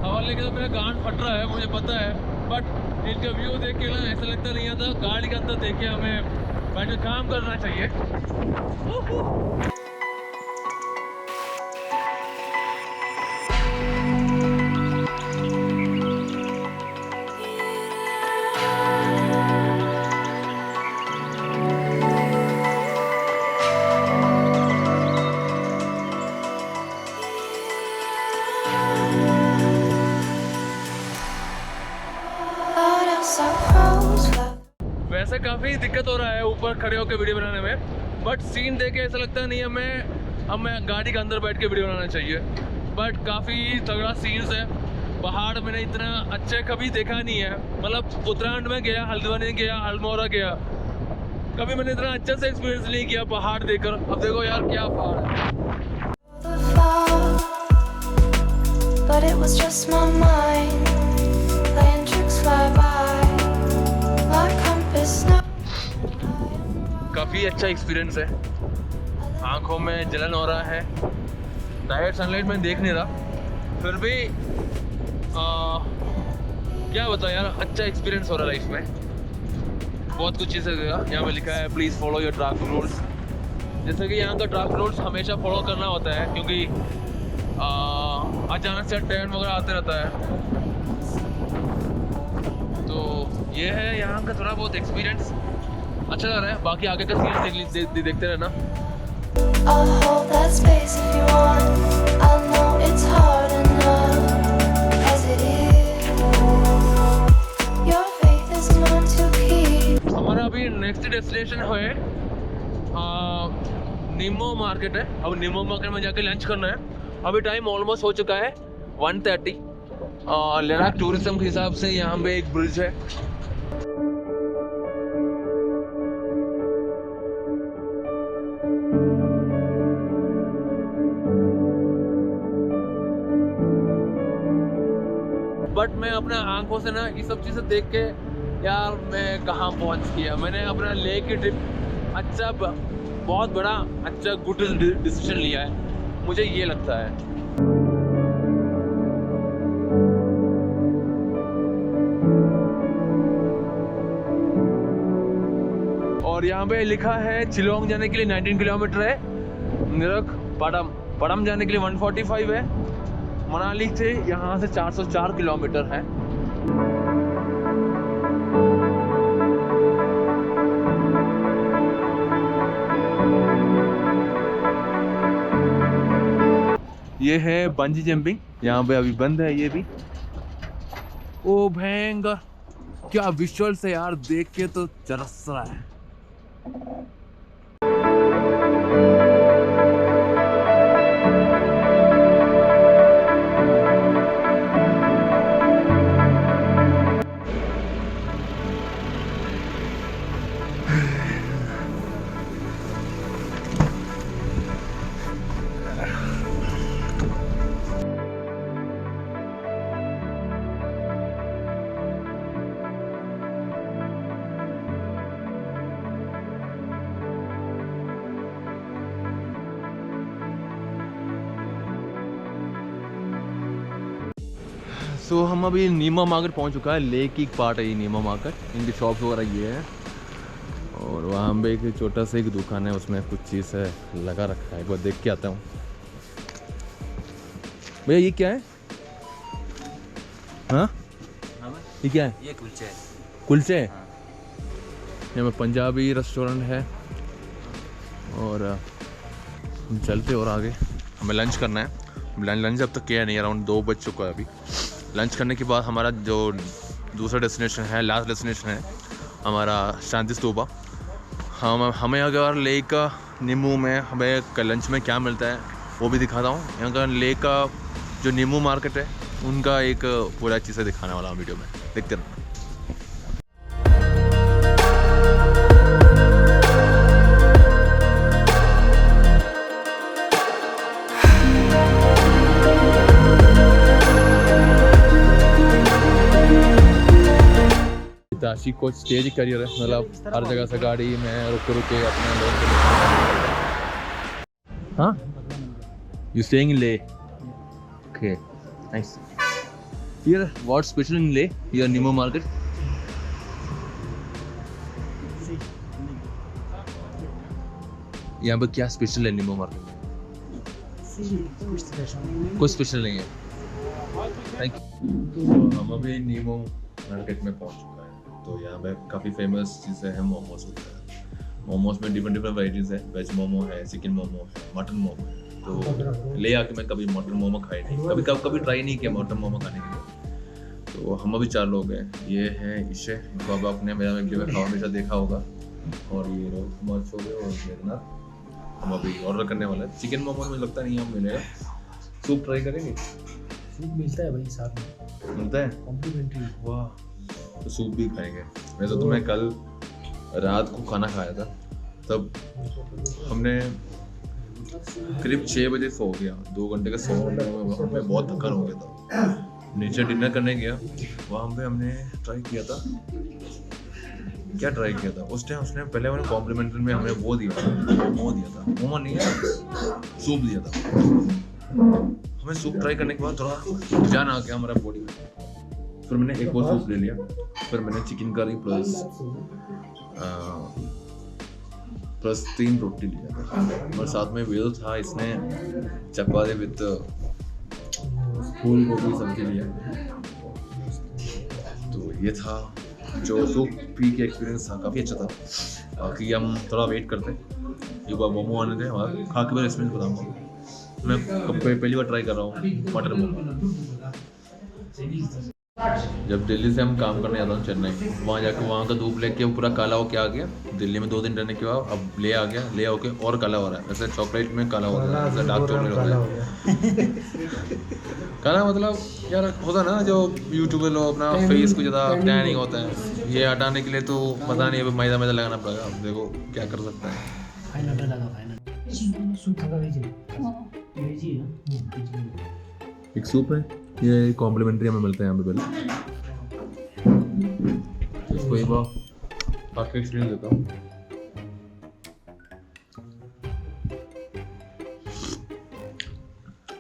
हवा लेके तो मेरा गांड फट रहा है, मुझे पता है, बट इनका व्यू देख के ना ऐसा लगता नहीं आता गाड़ी के अंदर देख के हमें बैठ काम करना चाहिए। वैसे काफ़ी दिक्कत हो रहा है ऊपर खड़े होकर वीडियो बनाने में, बट सीन देख के ऐसा लगता नहीं हमें गाड़ी के अंदर बैठ के वीडियो बनाना चाहिए। बट काफ़ी तगड़ा सीन्स है, पहाड़ मैंने इतना अच्छा कभी देखा नहीं है। मतलब उत्तराखंड में गया, हल्द्वानी गया, अल्मोड़ा गया, कभी मैंने इतना अच्छा से एक्सपीरियंस नहीं किया पहाड़ देखकर। अब देखो यार क्या पहाड़ है। But it was just my mind playing tricks fly by my compass now. काफ़ी अच्छा एक्सपीरियंस है, आंखों में जलन हो रहा है, डायरेक्ट सनलाइट में देख नहीं रहा, फिर भी क्या बताऊँ यार, अच्छा एक्सपीरियंस हो रहा है लाइफ में। बहुत कुछ चीज़ें यहाँ पे लिखा है please follow your traffic rules. जैसे कि यहाँ का ट्रैफिक रूल्स हमेशा फॉलो करना होता है, क्योंकि अचानक से ट्रेन वगैरह आते रहता है। तो ये है यहाँ का थोड़ा बहुत एक्सपीरियंस, अच्छा लग रहा है। बाकी आगे का सीन देखते रहना। हमारा अभी नेक्स्ट डेस्टिनेशन है निमो मार्केट है। अब निमो मार्केट में जाके लंच करना है। अभी टाइम ऑलमोस्ट हो चुका है 1:30। लद्दाख टूरिज्म के हिसाब से यहाँ पे एक ब्रिज है। बट मैं अपने आंखों से ना ये सब चीज़ें देख के यार मैं कहाँ पहुँच गया। मैंने अपना ले की ट्रिप अच्छा, बहुत बड़ा अच्छा गुड डिसीजन लिया है, मुझे ये लगता है। और यहाँ पे लिखा है शिलोंग जाने के लिए 19 किलोमीटर है, निरक पड़म जाने के लिए 145 है, मनाली से यहाँ से 404 किलोमीटर है। ये है बंजी जंपिंग, यहाँ पे अभी बंद है ये भी। ओ भयंकर, क्या विजुअल्स है यार, देख के तो तरस रहा है। तो हम अभी नीमा मार्केट पहुंच चुका है। लेक की पार्ट है ये नीमा मार्केट, इनकी शॉप्स वगैरह ये है। और वहाँ पे एक छोटा सा एक दुकान है, उसमें कुछ चीज़ है लगा रखा है, एक बार देख के आता हूँ। भैया ये क्या है? हाँ ये क्या है? ये कुलचे है। कुलचे है? यहाँ पे पंजाबी रेस्टोरेंट है और हम चलते और आगे हमें लंच करना है। लंच अब तक किया नहीं, अराउंड 2 बज चुका है अभी। लंच करने के बाद हमारा जो दूसरा डेस्टिनेशन है, लास्ट डेस्टिनेशन है हमारा शांति स्तूपा। हमें अगर लेक का नींबू में हमें लंच में क्या मिलता है वो भी दिखाता हूँ। यहाँ का लेक का जो नींबू मार्केट है उनका एक पूरा चीज़ से दिखाने वाला हूँ वीडियो में, देखते रहना। ताशी को स्टेज करियर है, मतलब हर जगह से गाड़ी में रुक के अपने लोगों को। हाँ you staying in Leh? Okay nice. Here what special in Leh? Here Nimmo market. यहाँ पर क्या स्पेशल है नीमो मार्केट में? कुछ स्पेशल नहीं है। Thank you. हम अभी नीमो मार्केट में पहुँच चुका है। तो यहाँ पे काफ़ी फेमस चीज़ें हैं, मोमोज होता है। मोमोज में डिफरेंट वैराइटीज़ है, वेज मोमो है, चिकन मोमो है, मटन मोमो है। तो ले आके मैं कभी मटन मोमो खाई नहीं, कभी ट्राई नहीं किया मटन मोमो खाने के लिए। तो हम अभी 4 लोग हैं। ये हैं इशे, इनको अब आपने मेरा खाओ हमेशा देखा होगा, और ये रोहित कुमार चौबे और मेघनाथ। हम अभी ऑर्डर करने वाले हैं। चिकन मोमो में लगता नहीं हम मिलेगा। सूप ट्राई करेंगे? सूप मिलता है भाई साथ में, मिलता है कॉम्प्लीमेंट्री। वाह, तो सूप भी खाएंगे। वैसे तो मैं कल रात को खाना खाया था, तब हमने करीब 6 बजे सो गया। 2 घंटे का सो में बहुत थकान हो गया था। नीचे डिनर करने गया, वहाँ पे हमने ट्राई किया था, क्या ट्राई किया था उस टाइम? उसने पहले मैंने कॉम्प्लीमेंट्री में हमें वो दिया था, मोमो दिया था। मोमो नहीं है, सूप दिया था। हमें सूप ट्राई करने के बाद थोड़ा जान आ गया हमारा बॉडी में। फिर मैंने एक और सूप ले लिया। फिर मैंने चिकन करी प्लस 3 रोटी लिया था, और साथ में वेल था। इसने चपाती विद फूल गोभी सब्जी लिया। तो ये था जो सूप पी के एक्सपीरियंस था, काफ़ी अच्छा था। बाकी हम थोड़ा वेट करते हैं, एक बार मोमो आने थे, हमारा खा के मेरा एक्सपीरियंस बताऊँगा। मैं पहली बार ट्राई कर रहा हूँ मटर मोमो। जब दिल्ली से हम काम करने जाता हूँ चेन्नई, वहाँ जाके वहाँ का धूप लेके पूरा काला होके आ गया। दिल्ली में 2 दिन रहने के बाद अब ले आ गया, ले होके और काला हो रहा है। वैसे चॉकलेट में काला हो रहा है, जैसे डार्क चॉकलेट होता है। काला मतलब यार होता है ना, जो यूट्यूबर लोग अपना फेस को ज़्यादा टैनिंग होता है, ये हटाने के लिए तो पता नहीं, अभी मैदा लगाना पड़ेगा। अब देखो क्या कर सकता है। एक सूप है, ये कॉम्प्लीमेंट्री हमें मिलता है यहाँ पे। पहले इसको एक बार काफी एक्सपीरियंस देता हूँ।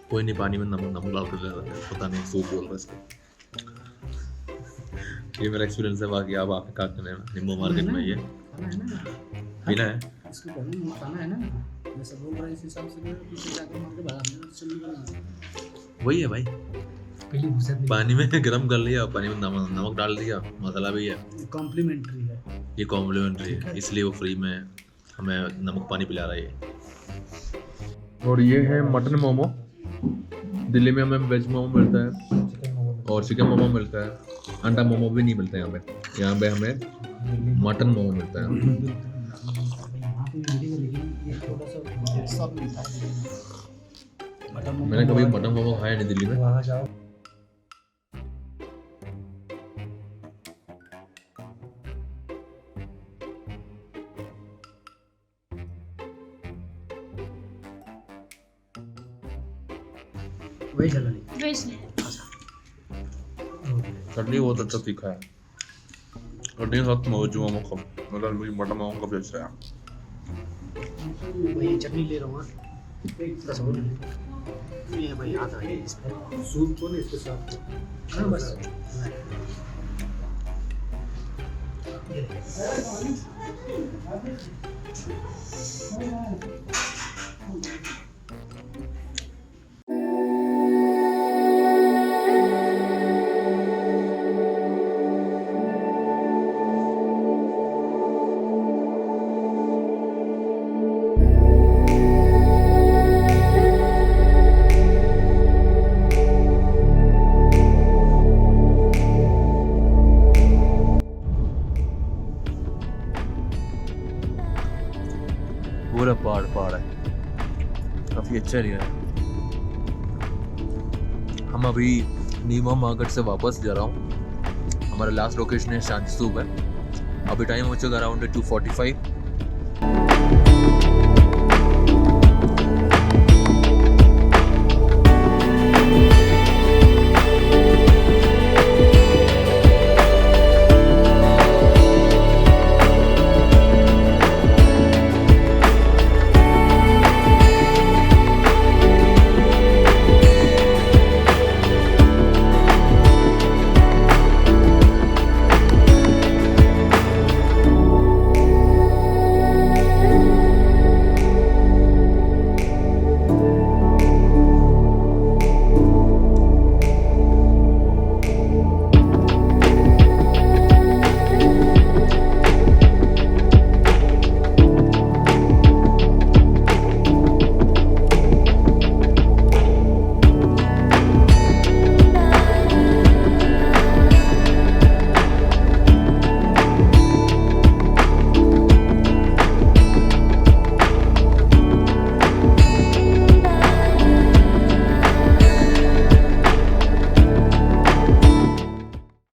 कोई नहीं, पानी में नमक डाल कर देता है, पता नहीं सूप बोल रहा है इसको। ये मेरा एक्सपीरियंस है। बाकी आप आके खा करने में नींबू मार्केट में ये पीना है। वही है भाई, पानी में गरम कर लिया, पानी में नमक डाल दिया, मसाला भी है, कॉम्प्लीमेंट्री है। ये कॉम्प्लीमेंट्री है, इसलिए वो फ्री में हमें नमक पानी पिला रहा है। और ये है मटन मोमो। दिल्ली में हमें वेज मोमो मिलता है और चिकन मोमो मिलता है। अंडा मोमो भी नहीं मिलता यहाँ पे। यहाँ पे हमें मटन मोमो मिलता है। मैंने कभी मटन मोमो खाया नहीं दिल्ली में। चटनी बहुत अच्छा तीखा है। चटनी के साथ मोमो खाओ, मतलब मुझे मटन मोमो काफी अच्छा है। वही चटनी ले रहा हूँ, ये भाई आता है इस पर सूप को, इसके साथ हाँ बस। पूरा पहाड़ है, काफ़ी अच्छा एरिया है। हम अभी नीमा मार्केट से वापस जा रहा हूँ। हमारा लास्ट लोकेशन है शांति स्तूप है। अभी टाइम हो चुका अराउंड 2:45।